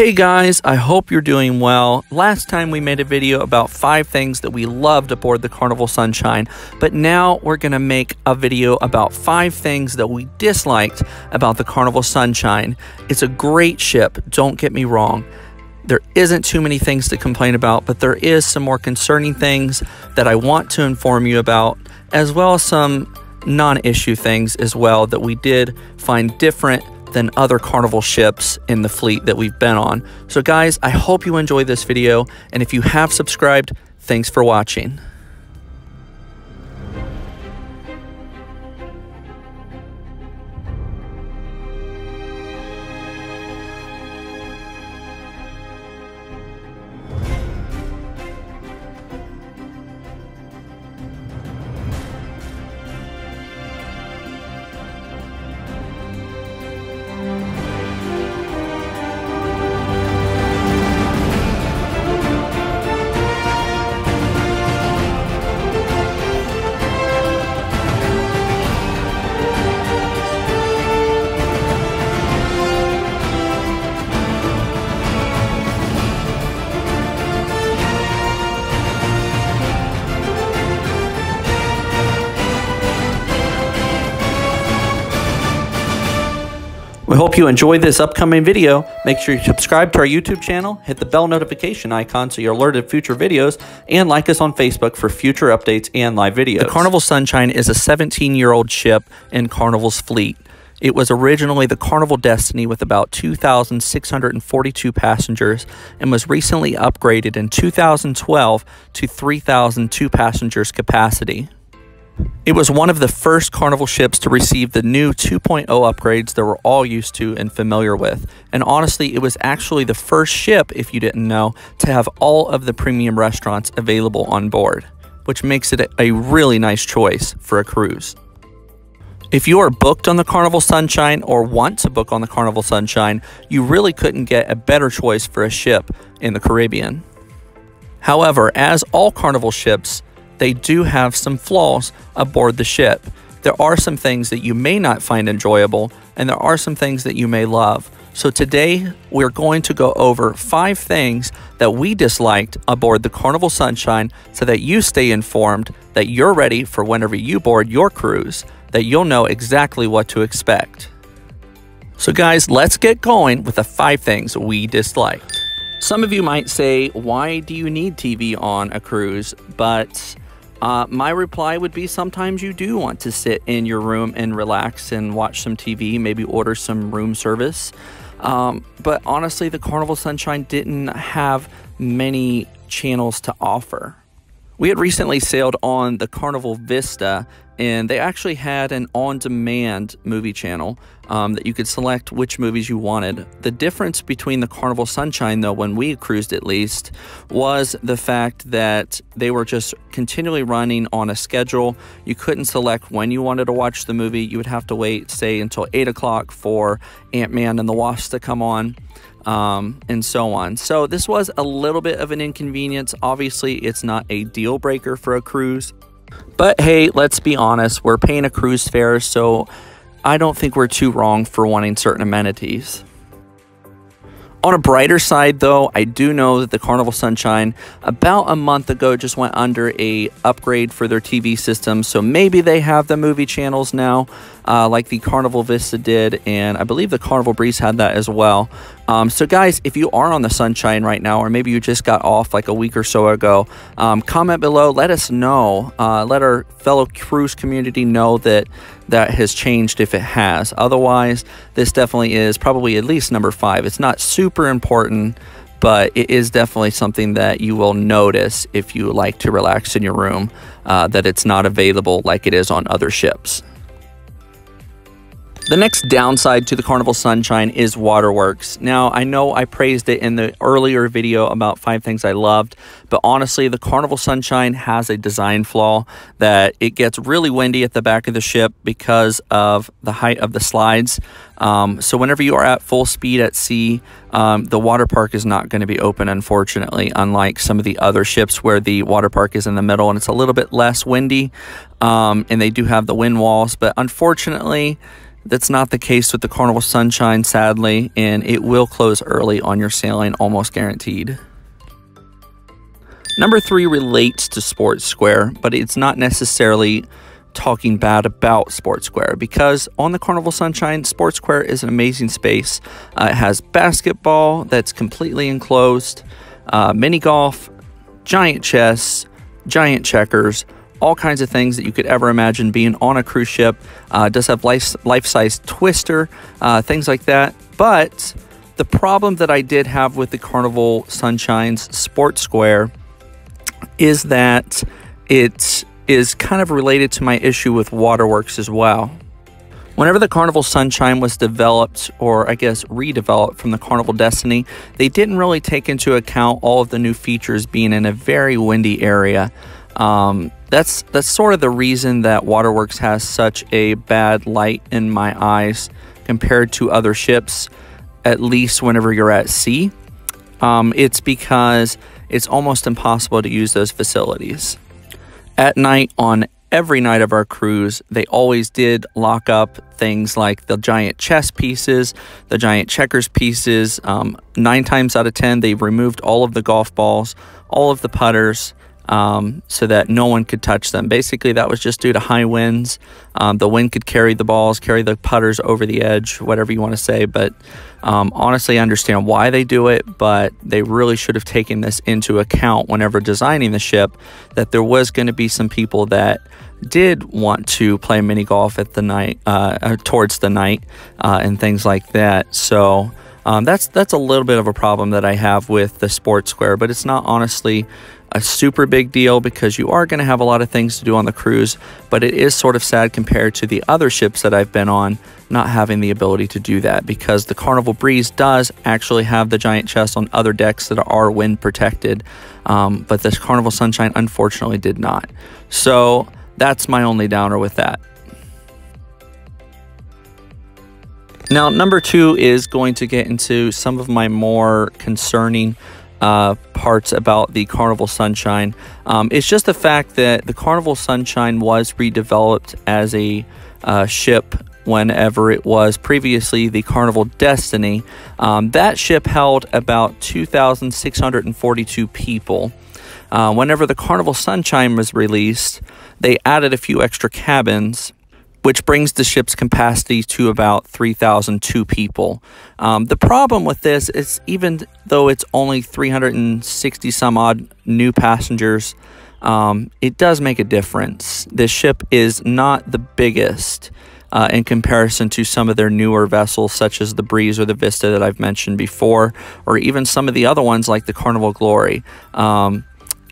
Hey guys, I hope you're doing well. Last time we made a video about 5 things that we loved aboard the Carnival Sunshine, but now we're going to make a video about 5 things that we disliked about the Carnival Sunshine. It's a great ship, don't get me wrong. There isn't too many things to complain about, but there is some more concerning things that I want to inform you about, as well as some non-issue things as well that we did find different than other Carnival ships in the fleet that we've been on. So guys, I hope you enjoy this video, and if you have subscribed, thanks for watching. We hope you enjoyed this upcoming video. Make sure you subscribe to our YouTube channel, hit the bell notification icon so you're alerted to future videos, and like us on Facebook for future updates and live videos. The Carnival Sunshine is a 17-year-old ship in Carnival's fleet. It was originally the Carnival Destiny with about 2,642 passengers and was recently upgraded in 2012 to 3,002 passengers capacity. It was one of the first Carnival ships to receive the new 2.0 upgrades that we're all used to and familiar with. And honestly, it was actually the first ship, if you didn't know, to have all of the premium restaurants available on board, which makes it a really nice choice for a cruise. If you are booked on the Carnival Sunshine or want to book on the Carnival Sunshine, you really couldn't get a better choice for a ship in the Caribbean. However, as all Carnival ships, they do have some flaws aboard the ship. There are some things that you may not find enjoyable, and there are some things that you may love. So today, we're going to go over 5 things that we disliked aboard the Carnival Sunshine so that you stay informed, that you're ready for whenever you board your cruise, that you'll know exactly what to expect. So guys, let's get going with the 5 things we disliked. Some of you might say, why do you need TV on a cruise? But my reply would be sometimes you do want to sit in your room and relax and watch some TV, maybe order some room service. But honestly, the Carnival Sunshine didn't have many channels to offer. We had recently sailed on the Carnival Vista, and they actually had an on-demand movie channel that you could select which movies you wanted. The difference between the Carnival Sunshine, though, when we cruised at least, was the fact that they were just continually running on a schedule. You couldn't select when you wanted to watch the movie. You would have to wait, say, until 8 o'clock for Ant-Man and the Wasp to come on. And so on. So this was a little bit of an inconvenience. Obviously, it's not a deal breaker for a cruise, but hey, let's be honest, we're paying a cruise fare, so I don't think we're too wrong for wanting certain amenities. On a brighter side, though, I do know that the Carnival Sunshine about a month ago just went under a upgrade for their TV system, so maybe they have the movie channels now, like the Carnival Vista did, and I believe the Carnival Breeze had that as well. So guys, if you are on the Sunshine right now, or maybe you just got off like a week or so ago, comment below, let us know, let our fellow cruise community know that that has changed if it has. Otherwise, this definitely is probably at least number 5. It's not super important, but it is definitely something that you will notice if you like to relax in your room, that it's not available like it is on other ships. The next downside to the Carnival Sunshine is Waterworks. Now, I know I praised it in the earlier video about 5 things I loved, but honestly, the Carnival Sunshine has a design flaw that it gets really windy at the back of the ship because of the height of the slides. So whenever you are at full speed at sea, the water park is not going to be open, unfortunately, unlike some of the other ships where the water park is in the middle and it's a little bit less windy, and they do have the wind walls. But unfortunately, That's not the case with the Carnival Sunshine, sadly, and it will close early on your sailing, almost guaranteed. Number 3 relates to Sports Square, but it's not necessarily talking bad about Sports Square, because on the Carnival Sunshine, Sports Square is an amazing space. It has basketball that's completely enclosed, mini golf, giant chess, giant checkers, all kinds of things that you could ever imagine being on a cruise ship. It does have life-size Twister, things like that. But the problem that I did have with the Carnival Sunshine's Sports Square is that it is kind of related to my issue with Waterworks as well. Whenever the Carnival Sunshine was developed, or I guess redeveloped from the Carnival Destiny, they didn't really take into account all of the new features being in a very windy area. That's sort of the reason that Waterworks has such a bad light in my eyes compared to other ships, at least whenever you're at sea. It's because it's almost impossible to use those facilities. At night, on every night of our cruise, they always did lock up things like the giant chess pieces, the giant checkers pieces. 9 times out of 10, they removed all of the golf balls, all of the putters, so that no one could touch them. Basically, that was just due to high winds. The wind could carry the balls, carry the putters over the edge, whatever you want to say. But honestly, I understand why they do it, but they really should have taken this into account whenever designing the ship, that there was going to be some people that did want to play mini golf at the night, towards the night, and things like that. So that's a little bit of a problem that I have with the Sports Square, but it's not honestly a super big deal because you are going to have a lot of things to do on the cruise, but it is sort of sad compared to the other ships that I've been on not having the ability to do that, because the Carnival Breeze does actually have the giant chest on other decks that are wind protected, but this Carnival Sunshine unfortunately did not. So that's my only downer with that. Now, number 2 is going to get into some of my more concerning parts about the Carnival Sunshine. It's just the fact that the Carnival Sunshine was redeveloped as a ship whenever it was previously the Carnival Destiny. That ship held about 2,642 people. Whenever the Carnival Sunshine was released, they added a few extra cabins, which brings the ship's capacity to about 3,002 people. The problem with this is, even though it's only 360 some odd new passengers, it does make a difference. This ship is not the biggest in comparison to some of their newer vessels, such as the Breeze or the Vista that I've mentioned before, or even some of the other ones like the Carnival Glory.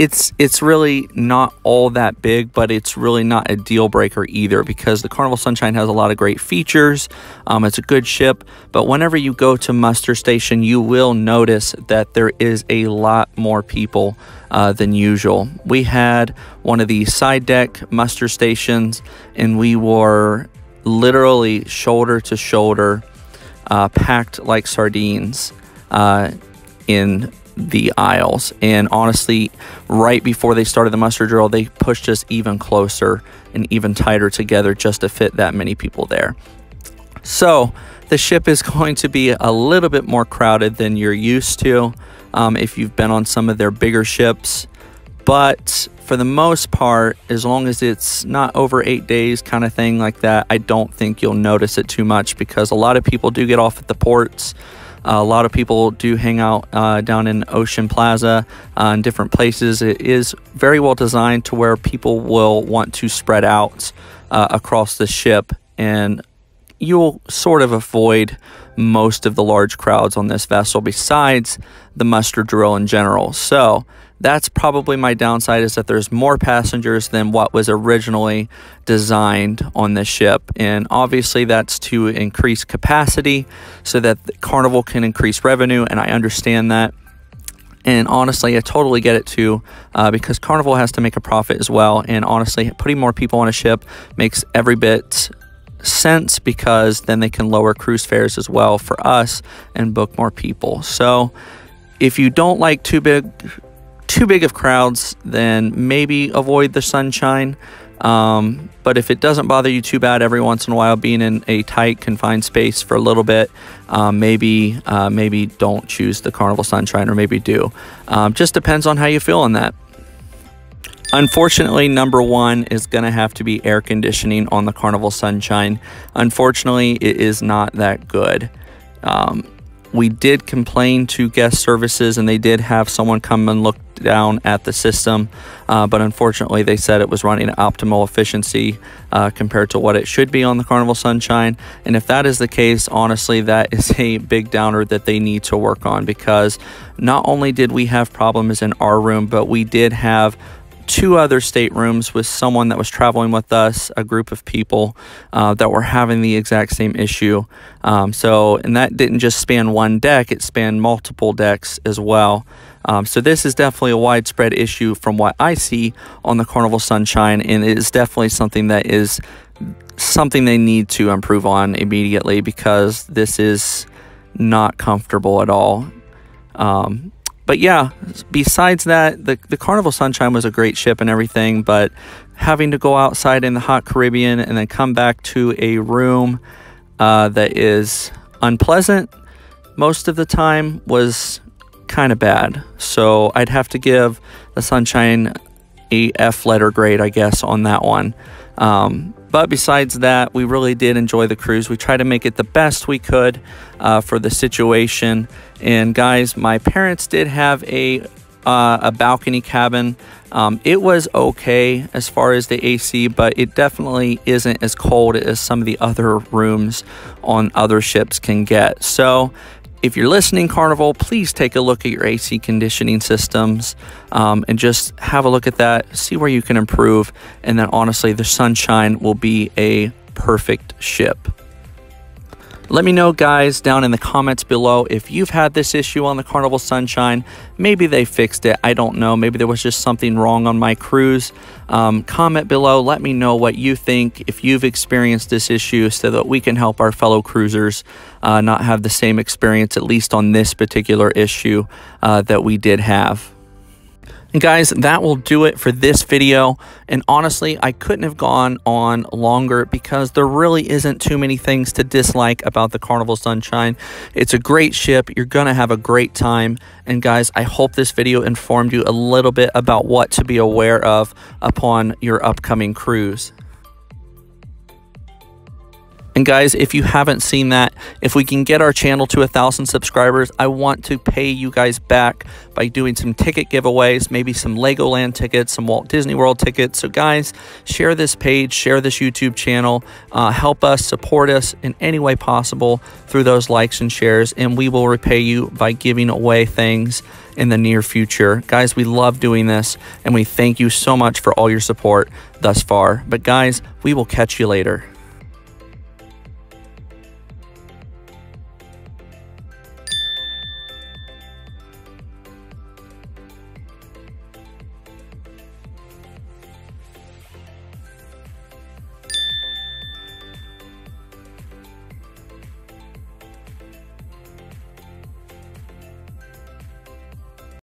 It's really not all that big, but it's really not a deal breaker either, because the Carnival Sunshine has a lot of great features. It's a good ship, but whenever you go to muster station, you will notice that there is a lot more people than usual. We had one of the side deck muster stations, and we were literally shoulder to shoulder, packed like sardines in the aisles. And honestly, right before they started the muster drill, they pushed us even closer and even tighter together just to fit that many people there. So the ship is going to be a little bit more crowded than you're used to if you've been on some of their bigger ships. But for the most part, as long as it's not over 8 days kind of thing like that, I don't think you'll notice it too much, because a lot of people do get off at the ports. A lot of people do hang out down in Ocean Plaza in different places. It is very well designed to where people will want to spread out across the ship, and you'll sort of avoid most of the large crowds on this vessel besides the muster drill in general. So that's probably my downside, is that there's more passengers than what was originally designed on this ship. And obviously that's to increase capacity so that the Carnival can increase revenue, and I understand that. And honestly, I totally get it too, because Carnival has to make a profit as well. And honestly, putting more people on a ship makes every bit sense, because then they can lower cruise fares as well for us and book more people. So if you don't like too big of crowds, then maybe avoid the Sunshine. But if it doesn't bother you too bad every once in a while being in a tight confined space for a little bit, maybe don't choose the Carnival Sunshine, or maybe do. Just depends on how you feel on that. Unfortunately, number one is going to have to be air conditioning on the Carnival Sunshine. Unfortunately, it is not that good. We did complain to guest services, and they did have someone come and look down at the system, but unfortunately they said it was running at optimal efficiency compared to what it should be on the Carnival Sunshine. And if that is the case, honestly, that is a big downer that they need to work on, because not only did we have problems in our room, but we did have 2 other staterooms with someone that was traveling with us, a group of people that were having the exact same issue. And that didn't just span one deck, it spanned multiple decks as well. So this is definitely a widespread issue from what I see on the Carnival Sunshine, and it is definitely something that is something they need to improve on immediately, because this is not comfortable at all. But yeah, besides that, the Carnival Sunshine was a great ship and everything, but having to go outside in the hot Caribbean and then come back to a room that is unpleasant most of the time was kind of bad. So I'd have to give the Sunshine a F letter grade, I guess, on that one. But besides that, we really did enjoy the cruise. We tried to make it the best we could for the situation. And guys, my parents did have a balcony cabin. It was okay as far as the AC, but it definitely isn't as cold as some of the other rooms on other ships can get. So if you're listening, Carnival, please take a look at your AC conditioning systems and just have a look at that, see where you can improve, and then honestly, the Sunshine will be a perfect ship. Let me know, guys, down in the comments below if you've had this issue on the Carnival Sunshine. Maybe they fixed it. I don't know. Maybe there was just something wrong on my cruise. Comment below. Let me know what you think, if you've experienced this issue, so that we can help our fellow cruisers not have the same experience, at least on this particular issue that we did have. And guys, that will do it for this video. And honestly, I couldn't have gone on longer, because there really isn't too many things to dislike about the Carnival Sunshine. It's a great ship. You're going to have a great time. And guys, I hope this video informed you a little bit about what to be aware of upon your upcoming cruise. And guys, if you haven't seen that, if we can get our channel to 1,000 subscribers, I want to pay you guys back by doing some ticket giveaways, maybe some Legoland tickets, some Walt Disney World tickets. So guys, share this page, share this YouTube channel, help us, support us in any way possible through those likes and shares, and we will repay you by giving away things in the near future. Guys, we love doing this, and we thank you so much for all your support thus far. But guys, we will catch you later.